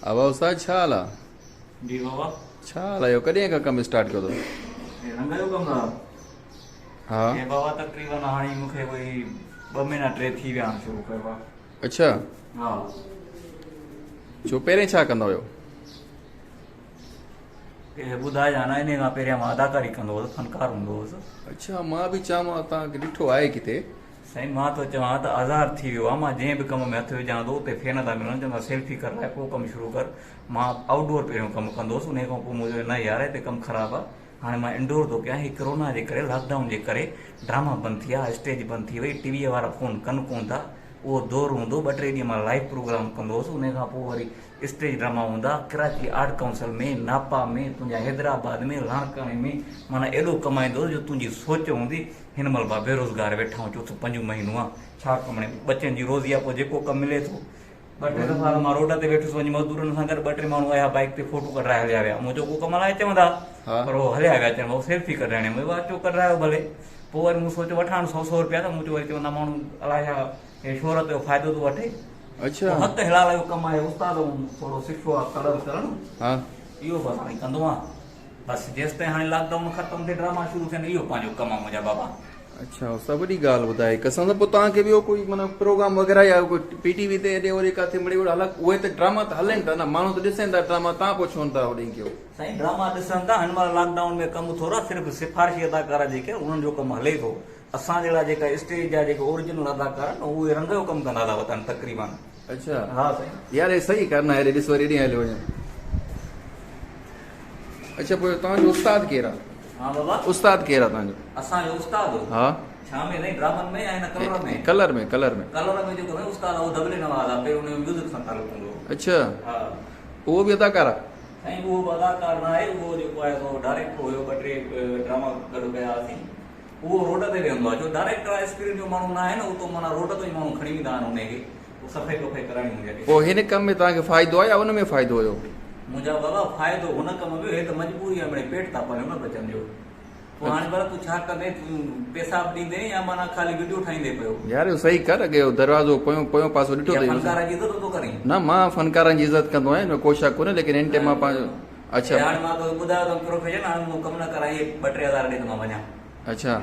अब उस्ताद छा हाल आहे? जी बाबा छा हाल आहे? कॾहिं खां कमु स्टार्ट कयो अथव? रंग जो कमु आहे। हा हे बाबा तक़रीबन हाणे मूंखे कोई 2 महीना 3 थी विया आहिनि शुरू कयो आहे। अच्छा, हा छो पहिरें छा कंदा हुयो? के ॿुधाइजां न, इन खां पहिरियां मां अदाकारी कंदो हुउसि, फनकार हूंदो हुउसि। अच्छा, मां बि चवां तव्हांखे ॾिठो आहे किथे। साईं मां त चवां त आज़ार थी वियो आहे। मां जंहिं बि कम में हथु विझां थो उते फैन था मिलनि, चवंदा सेल्फी कर लाइ पोइ कमु शुरू कर। मां आउटडोर पहिरियों कमु कंदो हुउसि, उन खां पोइ मुंहिंजो न यार हिते कमु ख़राबु आहे, हाणे मां इंडोर थो कयां। हीअ कोरोना जे करे, लॉकडाउन जे करे ड्रामा बंदि थी विया, स्टेज बंदि थी वई, टीवीअ वारा फ़ोन कनि कोन था। उहो दौरु हूंदो, 2-3 ॾींहं मां लाइव प्रोग्राम कंदो हुउसि, उन खां पोइ वरी स्टेज ड्रामा हूंदा कराची आर्ट काउंसिल में, नापा में, तुंहिंजा हैदराबाद में, लाणकाणे में। माना एॾो कमाईंदो जो तुंहिंजी सोच हूंदी। हिन महिल मां बेरोज़गार वेठा आहियूं, चोथों 5 महीनो आहे, छा कमणे बचनि जी रोज़ी आहे, पोइ जेको कमु मिले थो। 2-3 दफ़ा मां रोड ते वेठुसि, वञी मज़दूरनि सां गॾु 2-3 माण्हू आया, बाइक ते फोटो कढाए हलिया विया। मुंहिंजो को कमु हलाए चवंदा, पर उहो हलिया विया, चवनि उहो सेल्फी कढाइणी, मुंहिंजो अचो कढायो भले। पोइ वरी मूं सोचियो वठां 100 रुपया, त मूं चयो वरी चवंदा माण्हू अलाए छा हे शोहरत जो फ़ाइदो थो वठे। अच्छा, हथ हिलाल जो कमु आहे, उस्ताद थोरो सिखियो आहे कलर करणु, हा इहो बसि हाणे कंदो आहे। बसि जेसि ताईं हाणे लॉकडाउन ख़तमु थिए, ड्रामा शुरू थियनि, इहो पंहिंजो कमु आहे मुंहिंजा बाबा। अच्छा, उस्ताद वॾी ॻाल्हि ॿुधाई कसम। पोइ तव्हांखे ॿियो कोई माना प्रोग्राम वग़ैरह या कोई PTV ते हेॾे होॾे किथे मिड़े हल, उहे त ड्रामा त हलनि था न, माण्हू त ॾिसनि था ड्रामा, तव्हां पोइ छो था होॾे कयो? साईं ड्रामा ॾिसनि था, हिन महिल लॉकडाउन में कमु थोरा सिर्फ़ु सिफ़ारिशी अदाकार जेके उन्हनि जो कमु हले थो। असां जहिड़ा जेका स्टेज जा जेके ओरिजिनल अदाकार आहिनि उहे रंग जो कमु कंदा था वठनि तक़रीबन। अच्छा, हा साईं, यार हे सही करना है, ॾिस वरी हेॾे हलियो वञे। अच्छा, पोइ तव्हांजो उस्ताद केरु आहे? हा बाबा, उस्ताद केरु आहे तव्हांजो? असांजो उस्ताद हा, छा में नहीं ड्रामन में या हिन कलर में? कलर में, कलर में। कलर में जेको आहे उस्ताद उहो दबले नवाज़ आहे, पहिरियों उन म्यूज़िक सां तालुक़ु हूंदो हो। अच्छा, हा उहो बि अदाकार आहे? साईं उहो अदाकार न आहे, उहो जेको आहे सो डायरेक्टर हुयो। 2-3 ड्रामा गॾु कया हुआसीं। उहो रोड ते वेहंदो आहे, छो डायरेक्टर आहे, स्क्रीन जो माण्हू न आहे न, उहो त माना रोड ते ई माण्हू खणी ईंदा आहिनि उनखे, सफ़ाई वफ़ाई कराइणी हूंदी आहे। पोइ हिन कम में तव्हांखे फ़ाइदो आहे या उन में फ़ाइदो हुयो? मुंहिंजा बाबा फ़ाइदो हुन कम में, हे त मजबूरी आहे, पेट था पाले न बचनि जो। पोइ हाणे भला तूं छा कंदे, तूं पैसा बि ॾींदे या माना ख़ाली वीडियो ठाहींदे पियो? यार सही कर, अॻे दरवाज़ो पोयों पासो ॾिठो या अथई? फनकार जी इज़त थो करीं? न, मां फनकारनि जी इज़त कंदो आहियां, हिन कोशिशि कोन्हे, लेकिन हिन टाइम मां पंहिंजो। अच्छा, हाणे मां तोखे ॿुधायो त प्रोफेशन, हाणे मूं कमु न कराई, 2-3 हज़ार ॾे त मां वञा। अच्छा,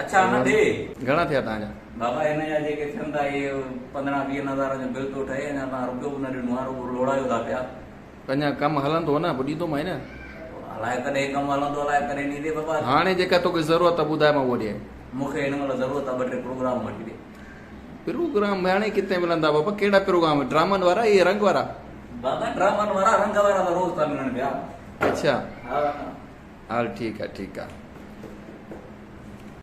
अच्छा न ॾे घणा थिया तव्हांजा? बाबा, हिन जा जेके थियनि था इहे 15-20 हज़ार जो बिल थो ठहे, अञा तव्हां रुपयो बि न ॾिनो आहे, रुॻो लोड़ायो था पिया। अञा कमु हलंदो न, पोइ ॾींदोमांइ न। अलाए कॾहिं कमु हलंदो, अलाए कॾहिं ॾींदे बाबा। हाणे जेका तोखे ज़रूरत आहे ॿुधाए, मां उहो ॾियां। मूंखे हिन महिल ज़रूरत आहे 2-3 प्रोग्राम वठी ॾे। प्रोग्राम हाणे किथे मिलंदा बाबा? कहिड़ा प्रोग्राम? ड्रामनि वारा, इहे रंग वारा? बाबा ड्रामनि वारा, रंग वारा त रोज़ था मिलनि पिया। अच्छा, हा हल ठीकु आहे, ठीकु आहे।